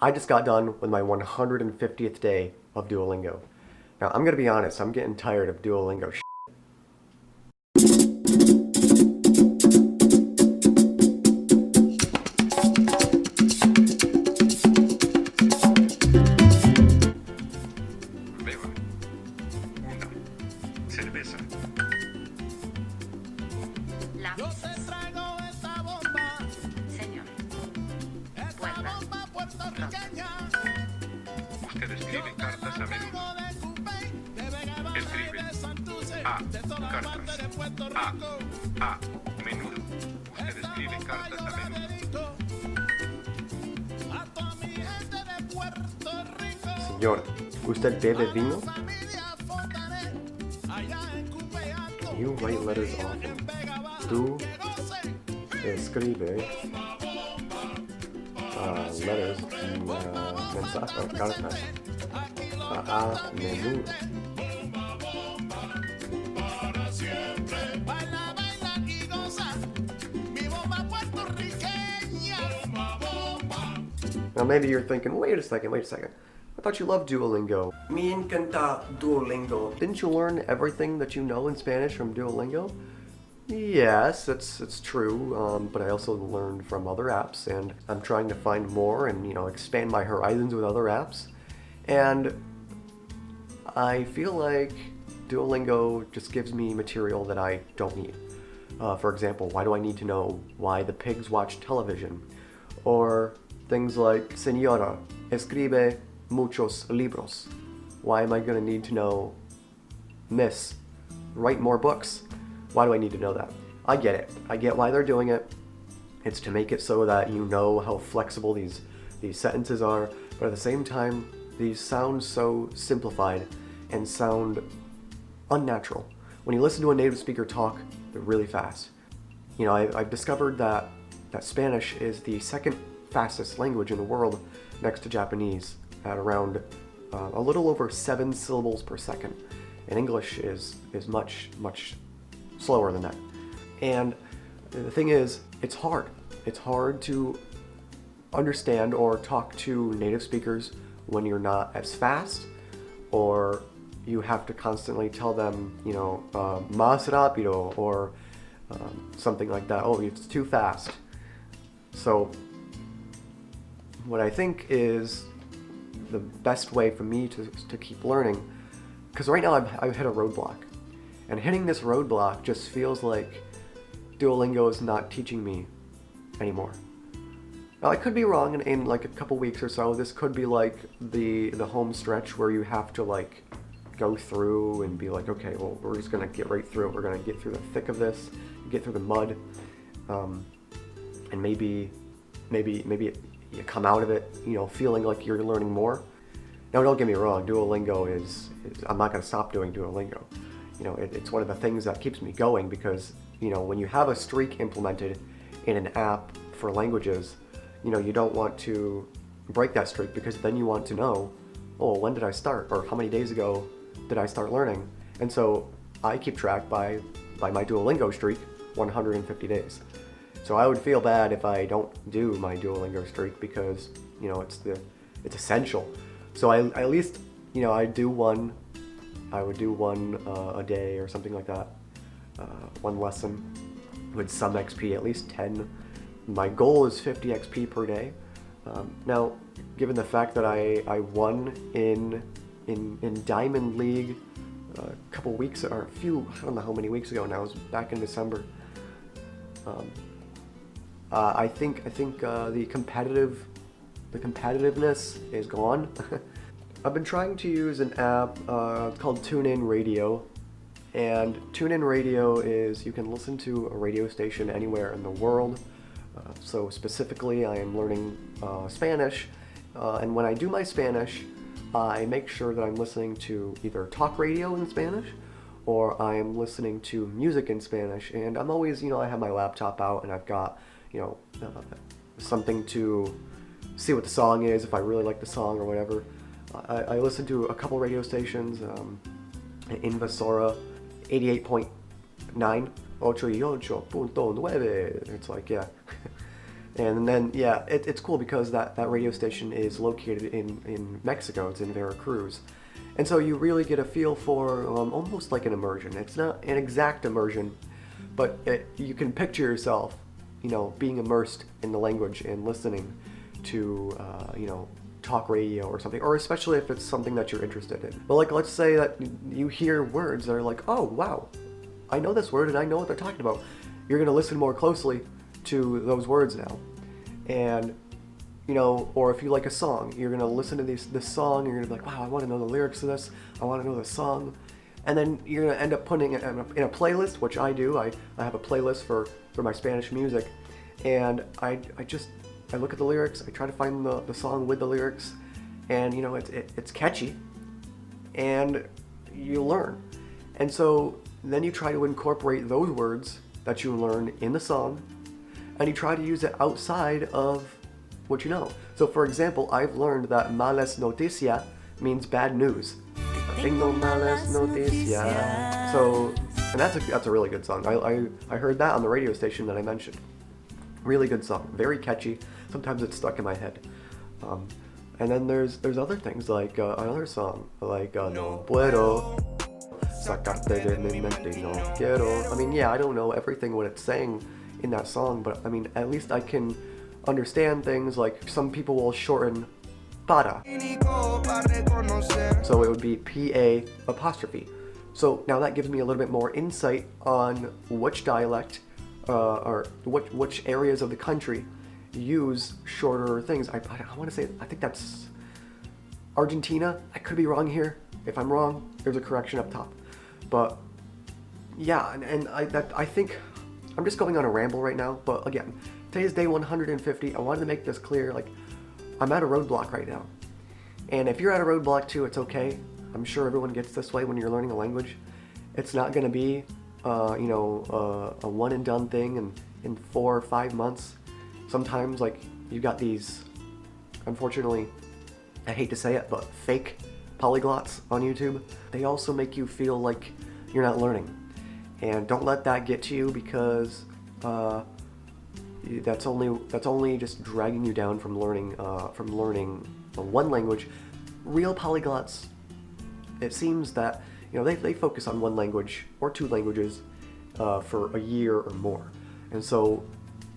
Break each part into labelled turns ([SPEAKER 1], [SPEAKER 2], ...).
[SPEAKER 1] I just got done with my 150th day of Duolingo. Now, I'm gonna be honest, I'm getting tired of Duolingo.
[SPEAKER 2] Beba una cerveza.
[SPEAKER 3] Lápiz. Señor. Puerta.
[SPEAKER 2] Usted escribe cartas a menudo. Escribe cartas a menudo. Usted escribe cartas a menudo.
[SPEAKER 1] Señor, ¿usted bebe vino? You write letters often. Tú escribe letters, mensajes o cartas a menudo. Now maybe you're thinking, wait a second. I thought you loved Duolingo. Me encanta Duolingo. Didn't you learn everything that you know in Spanish from Duolingo? Yes, it's true, but I also learned from other apps, and I'm trying to find more and, expand my horizons with other apps. And I feel like Duolingo just gives me material that I don't need. For example, why do I need to know why the pigs watch television? Or things like, Señora, escribe muchos libros. Why am I going to need to know, Miss, write more books? Why do I need to know that? I get it. I get why they're doing it. It's to make it so that you know how flexible these sentences are, but at the same time, these sound so simplified and sound unnatural. When you listen to a native speaker talk, they're really fast. I've discovered that Spanish is the second fastest language in the world next to Japanese at around a little over 7 syllables per second. And English is much slower than that. And the thing is, it's hard. It's hard to understand or talk to native speakers when you're not as fast, or you have to constantly tell them, más rápido, or something like that. Oh, it's too fast. So what I think is the best way for me to keep learning, because right now I've hit a roadblock. And hitting this roadblock just feels like Duolingo is not teaching me anymore. Now, I could be wrong, in like a couple weeks or so, this could be like the home stretch where you have to go through and be like, okay, well, we're just gonna get right through it. We're gonna get through the thick of this, get through the mud, and maybe you come out of it, feeling like you're learning more. Now, don't get me wrong, Duolingo is I'm not gonna stop doing Duolingo. It's one of the things that keeps me going because, when you have a streak implemented in an app for languages, you don't want to break that streak because then you want to know, oh, when did I start? Or how many days ago did I start learning? And so I keep track by my Duolingo streak, 150 days. So I would feel bad if I don't do my Duolingo streak because, it's essential. So I at least, I would do one a day or something like that. One lesson with some XP, at least 10. My goal is 50 XP per day. Now, given the fact that I won in Diamond League a couple weeks, or I don't know how many weeks ago now, it was back in December. I think the competitiveness is gone. I've been trying to use an app called TuneIn Radio, and TuneIn Radio is you can listen to a radio station anywhere in the world. So specifically, I am learning Spanish, and when I do my Spanish, I make sure that I'm listening to either talk radio in Spanish, or I am listening to music in Spanish, and I'm always, I have my laptop out, and I've got, something to see what the song is, if I really like the song or whatever. I listen to a couple radio stations, Invasora, 88.9, 88.9. It's like, yeah. And then, yeah, it's cool because that radio station is located in Mexico. It's in Veracruz. And so you really get a feel for almost like an immersion. It's not an exact immersion, but you can picture yourself, being immersed in the language and listening to, talk radio or something, or especially if it's something that you're interested in. But like, let's say that you hear words that are like, oh, wow, I know this word and I know what they're talking about. You're going to listen more closely to those words now. And, or if you like a song, you're going to listen to this song, you're going to be like, wow, I want to know the lyrics to this, I want to know the song. And then you're going to end up putting it in a playlist, which I do. I have a playlist for my Spanish music. And I look at the lyrics, I try to find the song with the lyrics, and it's catchy, and you learn. And so then you try to incorporate those words that you learn in the song, and you try to use it outside of what you know. So for example, I've learned that malas noticias means bad news. Tengo malas noticias. So, and that's a really good song. I heard that on the radio station that I mentioned. Really good song, very catchy. Sometimes it's stuck in my head. And then there's other things like another song like No Puedo, sacarte de mi mente no quiero. I mean, yeah, I don't know everything what it's saying in that song, but I mean, at least I can understand things. Like some people will shorten para, so it would be PA apostrophe. So now that gives me a little bit more insight on which dialect or which areas of the country use shorter things. I want to say, I think that's Argentina. I could be wrong here. If I'm wrong, there's a correction up top. But yeah, and I think I'm just going on a ramble right now. But again, today's day 150. I wanted to make this clear. Like, I'm at a roadblock right now, and if you're at a roadblock too, it's okay. I'm sure everyone gets this way when you're learning a language. It's not going to be a one and done thing in 4 or 5 months. Sometimes, like, you got these, unfortunately, I hate to say it, but fake polyglots on YouTube. They also make you feel like you're not learning. And don't let that get to you, because that's only just dragging you down from learning one language. Real polyglots, it seems that they focus on one language or 2 languages for a year or more. And so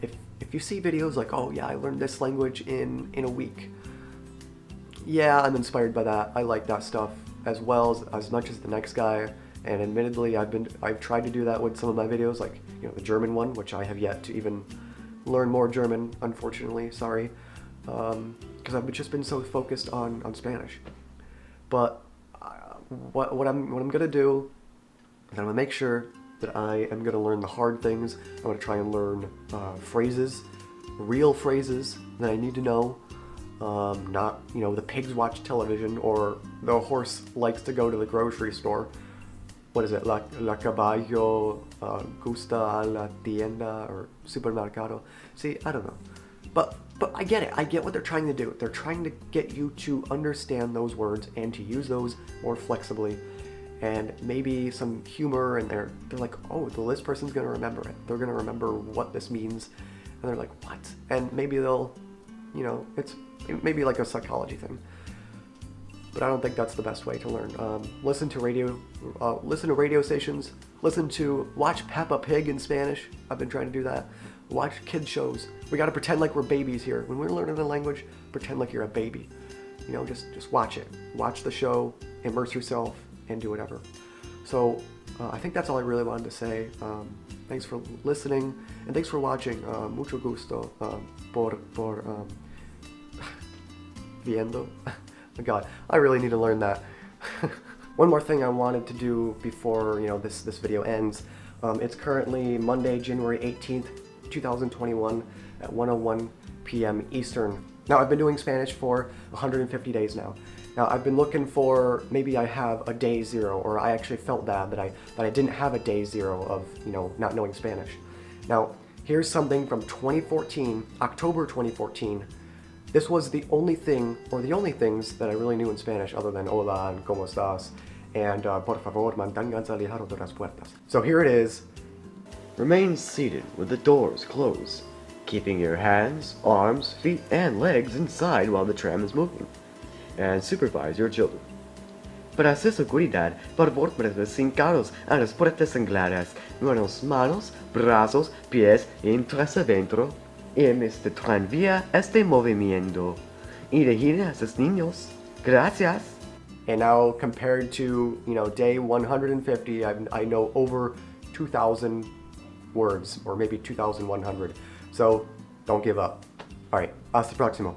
[SPEAKER 1] if you see videos like, oh yeah, I learned this language in a week, yeah, I'm inspired by that. I like that stuff as well as much as the next guy. And admittedly, I've tried to do that with some of my videos, like the German one, which I have yet to even learn more German, unfortunately. Sorry, because I've just been so focused on Spanish. But what I'm gonna do is I'm gonna make sure that I am gonna learn the hard things. I'm gonna try and learn phrases, real phrases that I need to know. Not the pigs watch television, or the horse likes to go to the grocery store. What is it? La caballo gusta a la tienda or supermercado. See, I don't know, but I get it. I get what they're trying to do. They're trying to get you to understand those words and to use those more flexibly, and maybe some humor. And they're like, oh, this person's gonna remember it. They're gonna remember what this means, and they're like, what? And maybe they'll, it's maybe like a psychology thing. But I don't think that's the best way to learn. Listen to radio stations. Watch Peppa Pig in Spanish. I've been trying to do that. Watch kids shows. We gotta pretend like we're babies here. When we're learning a language, pretend like you're a baby. Just watch it. Watch the show, immerse yourself, and do whatever. So I think that's all I really wanted to say. Thanks for listening, and thanks for watching. Mucho gusto por viendo. Oh God, I really need to learn that. One more thing I wanted to do before this video ends. It's currently Monday, January 18th, 2021 at 1:01 p.m. Eastern. Now, I've been doing Spanish for 150 days now. Now, I've been looking for, maybe I have a day 0, or I actually felt bad that I didn't have a day 0 of not knowing Spanish. Now, here's something from 2014, October 2014. This was the only thing, or the only things that I really knew in Spanish, other than hola and cómo estás, and por favor manténganse alejados de las puertas. So here it is.
[SPEAKER 4] Remain seated with the doors closed.
[SPEAKER 1] keeping your hands, arms, feet, and legs inside while the tram is moving, and supervise your children. Para hacer seguridad, por favor permanecer hincados a las puertas angladas, manos, brazos, pies, entras adentro, en este tranvía este movimiento. Y vigilen a sus niños. Gracias. And now compared to, day 150, I know over 2,000 words, or maybe 2,100. So don't give up. All right, hasta próximo.